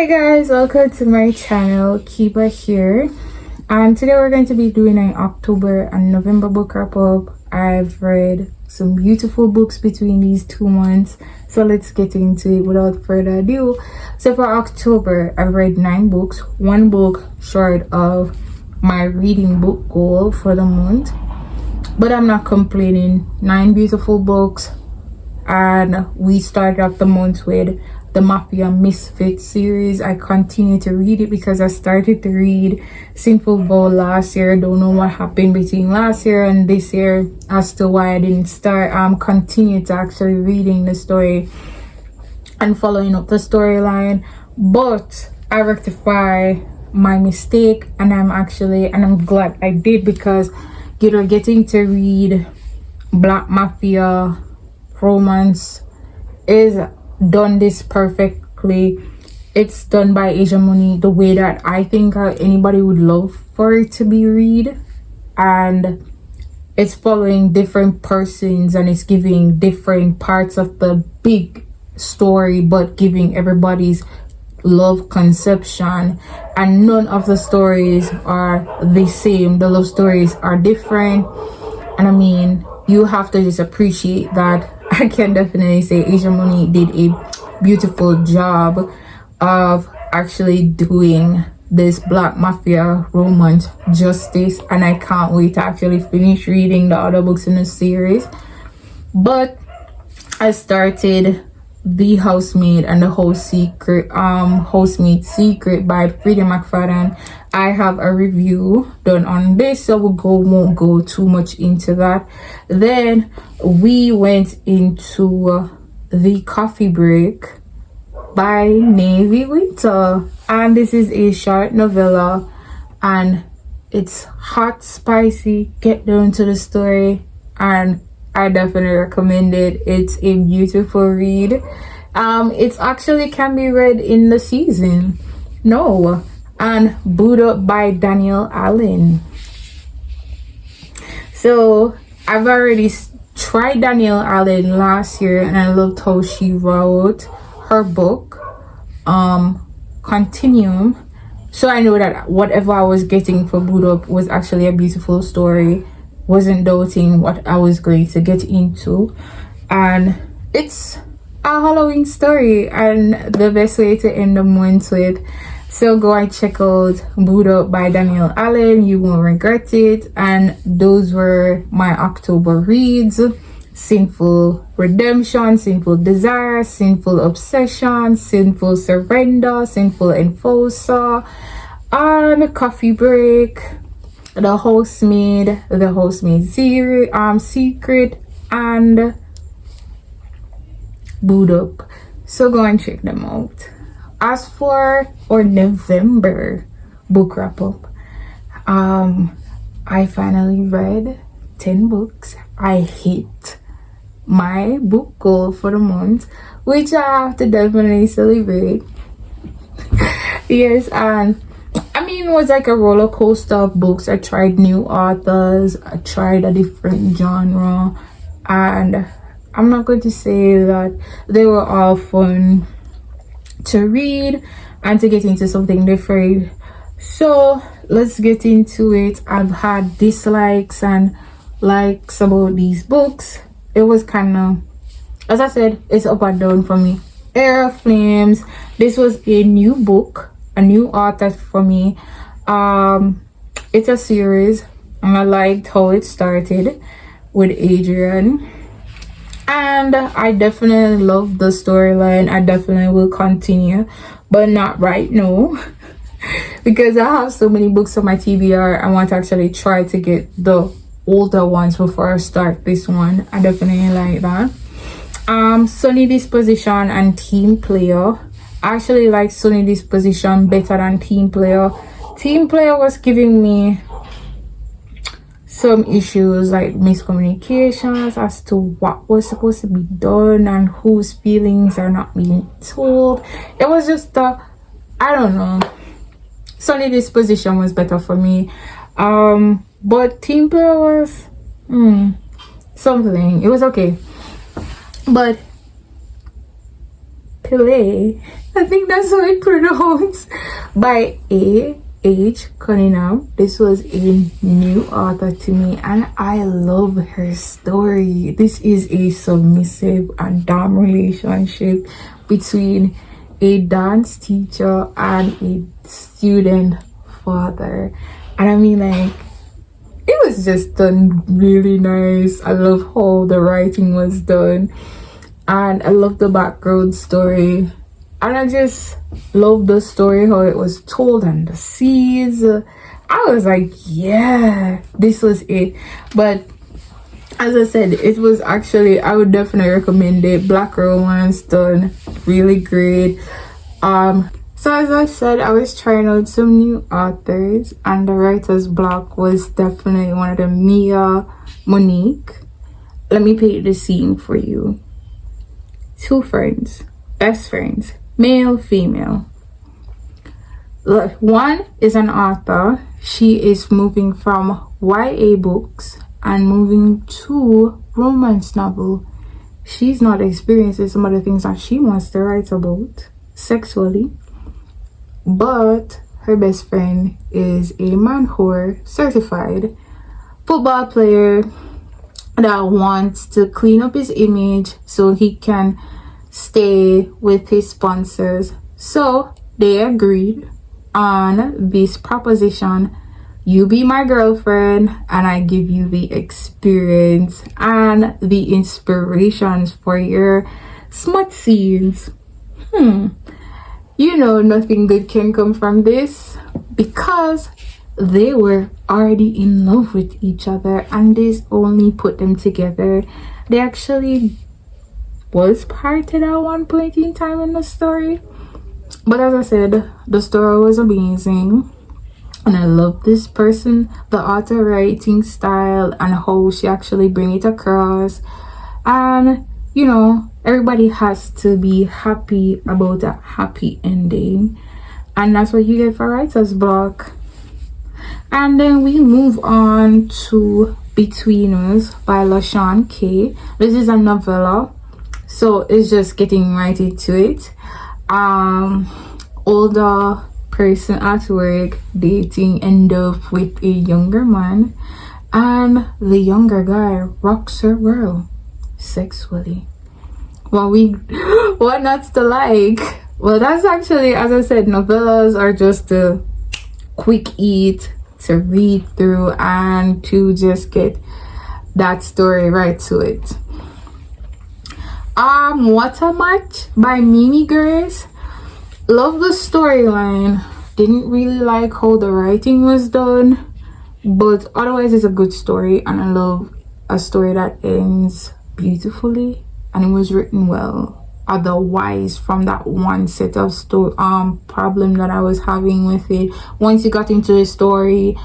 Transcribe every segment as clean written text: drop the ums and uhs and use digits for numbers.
Hi guys, welcome to my channel. Kiba here, and today we're going to be doing an October and November book wrap up. I've read some beautiful books between these 2 months, so let's get into it without further ado. So for October, I've read 9 books, 1 book short of my reading book goal for the month, but I'm not complaining. 9 beautiful books, and we started off the month with the Mafia Misfit series. I continue to read it because I started to read Sinful Vow last year. Don't know what happened between last year and this year as to why I didn't start continue to actually reading the story and following up the storyline, but I rectify my mistake, and I'm glad I did, because getting to read Black Mafia romance is done this perfectly. It's done by Asia Money the way that I think anybody would love for it to be read, and it's following different persons and it's giving different parts of the big story, but giving everybody's love conception, and none of the stories are the same. The love stories are different, and I mean, you have to just appreciate that. I can definitely say Asia Money did a beautiful job of actually doing this Black Mafia romance justice, and I can't wait to actually finish reading the other books in the series. But I started The Housemaid and the Housemaid Secret by Freida McFadden. I have a review done on this, so won't go too much into that. Then we went into The Coffee Break by Navy Winter, and this is a short novella, and it's hot, spicy, get down to the story, and I definitely recommend it. It's a beautiful read. It's actually can be read in the season. No. And Buddha by Danielle Allen. So I've already tried Danielle Allen last year, and I loved how she wrote her book Continuum. So I know that whatever I was getting for Buddha was actually a beautiful story. Wasn't doubting what I was going to get into, and it's a Halloween story, and the best way to end the month with. So go and check out Buddha by Danielle Allen. You won't regret it. And those were my October reads: Sinful Redemption, Sinful Desire, Sinful Obsession, Sinful Surrender, Sinful Enforcer, and Coffee Break, The Housemaid Secret, and Boot Up. So go and check them out. As for our November book wrap up, I finally read 10 books. I hit my book goal for the month, which I have to definitely celebrate. Yes, and I mean, it was like a roller coaster of books. I tried new authors, I tried a different genre, and I'm not going to say that they were all fun to read and to get into something different. So let's get into it. I've had dislikes and likes about these books. It was kind of, as I said, it's up and down for me. Air of Flames, this was a new book, a new author for me. It's a series, and I liked how it started with Adrian, and I definitely love the storyline. I definitely will continue, but not right now because I have so many books on my TBR. I want to actually try to get the older ones before I start this one. I definitely like that. Sunny Disposition and Team Player. I actually like Sunny Disposition better than Team Player. Team Player was giving me some issues, like miscommunications as to what was supposed to be done and whose feelings are not being told. It was just I don't know. Sunny Disposition was better for me. But Team Player was something. It was okay. But Pillay. I think that's how it pronounced. By A.H. Cunningham. This was a new author to me, and I love her story. This is a submissive and dumb relationship between a dance teacher and a student father. And I mean, like, it was just done really nice. I love how the writing was done, and I love the background story, and I just love the story, how it was told, and the scenes. I was like, yeah, this was it. But as I said, it was actually, I would definitely recommend it. Black romance done really great. So as I said, I was trying out some new authors, and the writer's block was definitely one of them. Mia Monique. Let me paint the scene for you. Two friends, best friends, male, female. Look, one is an author. She is moving from YA books and moving to romance novel. She's not experiencing some of the things that she wants to write about sexually. But her best friend is a man whore, certified football player that wants to clean up his image so he can stay with his sponsors. So they agreed on this proposition: you be my girlfriend and I give you the experience and the inspirations for your smut scenes. You know, nothing good can come from this, because they were already in love with each other, and this only put them together. They actually was parted at one point in time in the story, but as I said, the story was amazing, and I love this person, the author writing style, and how she actually bring it across. And you know, everybody has to be happy about a happy ending, and that's what you get for writer's block. And then we move on to Between Us by LaShawn K. This is a novella, so it's just getting right into it. Older person at work dating end up with a younger man, and the younger guy rocks her world sexually. What not to like? Well, that's actually, as I said, novellas are just a quick eat to read through and to just get that story right to it. What a Match by Mimi Grace. Love the storyline. Didn't really like how the writing was done, but otherwise it's a good story, and I love a story that ends beautifully and it was written well. Otherwise, from that one set of problem that I was having with it, once you got into the story,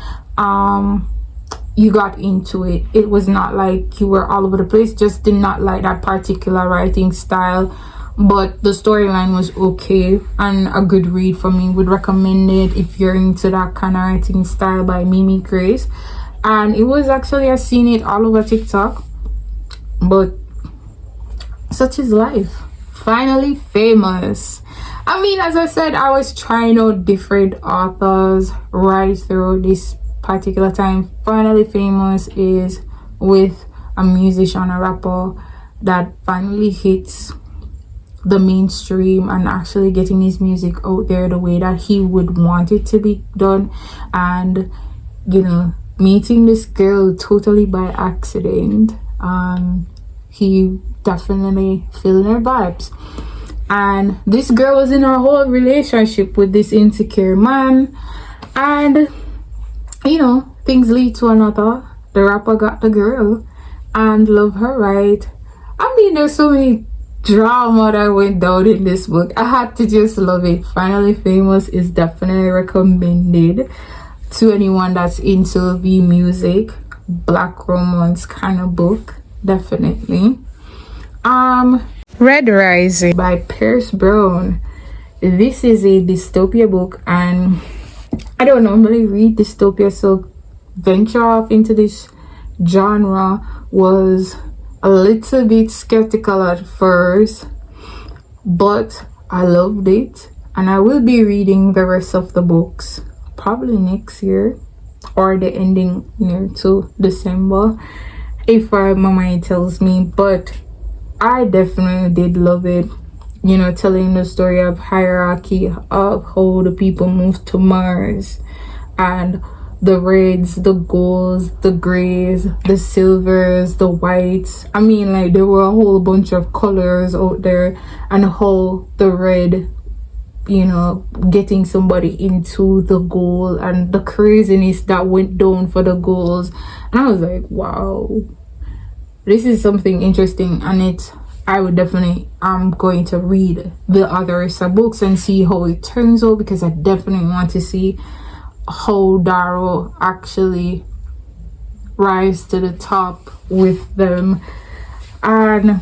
you got into it. It was not like you were all over the place. Just did not like that particular writing style, but the storyline was okay and a good read for me. Would recommend it if you're into that kind of writing style by Mimi Grace. And it was actually, I've seen it all over TikTok, but such is life. Finally Famous. I mean, as I said, I was trying out different authors right through this particular time. Finally Famous is with a musician, a rapper that finally hits the mainstream and actually getting his music out there the way that he would want it to be done. And you know, meeting this girl totally by accident, he definitely feeling her vibes, and this girl was in a whole relationship with this insecure man, and you know, things lead to another. The rapper got the girl and love her right. I mean, there's so many drama that went down in this book. I had to just love it. Finally Famous is definitely recommended to anyone that's into the music, black romance kind of book. Definitely. Red Rising by Pierce Brown. This is a dystopia book, and I don't normally read dystopia, so venture off into this genre was a little bit skeptical at first, but I loved it, and I will be reading the rest of the books probably next year or the ending near to December if my mind tells me. But I definitely did love it, you know, telling the story of hierarchy of how the people moved to Mars, and the reds, the golds, the grays, the silvers, the whites. I mean, like, there were a whole bunch of colors out there, and how the red, you know, getting somebody into the gold, and the craziness that went down for the goals. And I was like, wow, this is something interesting. And I would definitely, I'm going to read the other books and see how it turns out, because I definitely want to see how Darrow actually rise to the top with them. And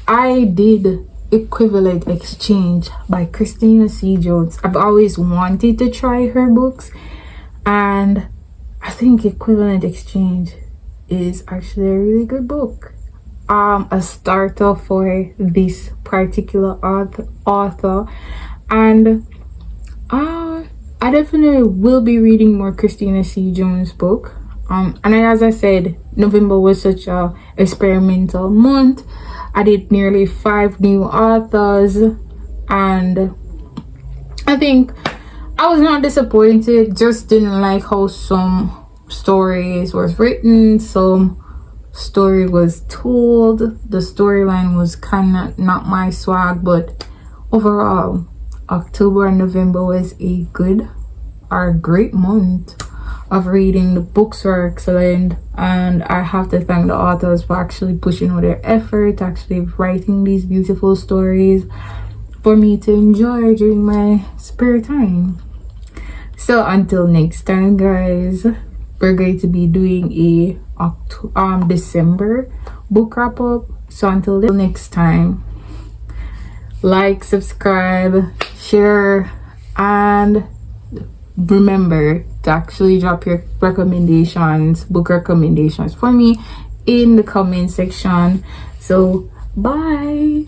I did Equivalent Exchange by Christina C. Jones. I've always wanted to try her books, and I think Equivalent Exchange is actually a really good book. A starter for this particular author. And I definitely will be reading more Christina C. Jones book. And as I said, November was such a experimental month. I did nearly 5 new authors, and I think I was not disappointed. Just didn't like how some stories was written, some story was told. The storyline was kind of not my swag, but overall, October and November was a great month of reading. The books were excellent, and I have to thank the authors for actually pushing all their effort, actually writing these beautiful stories for me to enjoy during my spare time. So until next time, guys, we're going to be doing a December book wrap up. So until next time, like, subscribe, share, and remember to actually drop your book recommendations for me in the comment section. So bye.